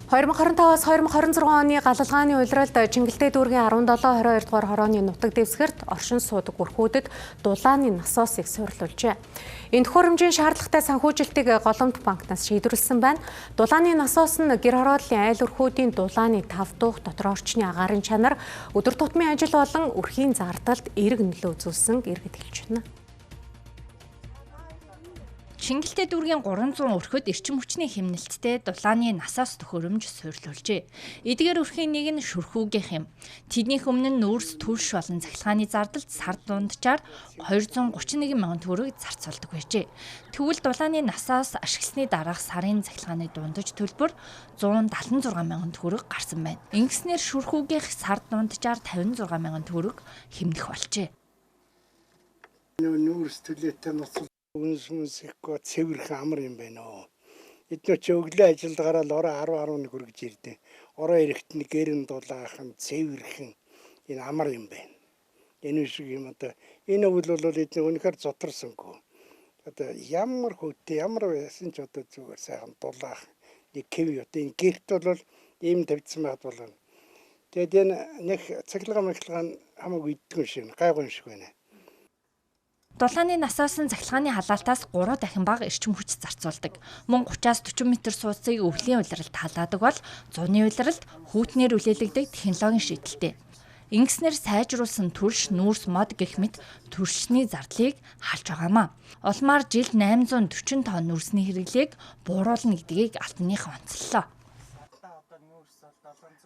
2025-аас 2026 оны галалгааны улиралд Чингэлтэй дүүргийн 17-22 дугаар хорооны нутаг дэвсгэрт оршин суудаг өрхүүдэд дулааны насосыг суйрлуулжээ. Энэ төхөөрөмжийн шаардлагатай санхүүжилтийг Голомт банкнаас шийдвэрлсэн байна. Дулааны насос нь гэр хорооллын айл өрхүүдийн дулааны 5 дуух дотор орчны агаарын чанар, өдөр тутмын ажил болон өрхийн зардалд эерэг нөлөө үзүүлсэн иргэд хэлж байна. Чингэлтэй дүүргийн 300 өрхөд эрчим хүчний хэмнэлттэй дулааны насос төхөөрөмж суйрлуулжээ. Эдгээр өрхийн нэг нь шүрхүүгийнх юм. Тэднийх өмнө нь нүүрс түлш болон цахилгааны зардалд сард дунджаар 231 мянган төгрөг зарцуулдаг байжээ. Тэгвэл дулааны насос ашигласны дараах сарын цахилгааны дундаж төлбөр 176 мянган төгрөг гарсан байна. Ингэснээр шүрхүүгийнх сард дунджаар 56 мянган төгрөг хэмнэх болжээ. Нүүрс төлөөтэй ноцол үнсэхгүй цэвэрхэн амар юм байна оо. Эднөө чи өглөө ажилд гараад ороо 10-11 хүргэж ирдэ. Ороо ирэхт нэг гэрэн дулаахан цэвэрхэн энэ амар юм байна. Энэ шиг юм одоо энэ үйл бол эднээ үнэхээр зодорсонгүй. Одоо ямар хөөтэй ямар байсан ч одоо зүгээр сайхан дулаах нэг кев юу. Энэ гэрт бол ийм тавьдсан байд болно. Тэгээд энэ нэг цахилгаан хамаагүй идэггүй шиг гайгүй шиг байна. Дулааны насоос нь цахилгааны халаалтаас 3 дахин бага эрчим хүч зарцуулдаг. Мөн 30-аас 40 м сууцыг өвлийн улиралд халаадаг бол зуны улиралд хүүтнээр үлээлгдэг технологийн шийдэлтэй. Ингэснээр сайжруулсан түлш, нүүрс, мод гэх мэт түлшний зардлыг халж байгаамаа. Улмаар жилд 840 тонн нүүрсний хэрэглээг бууруулна гэдгийг алтныхан онцллоо.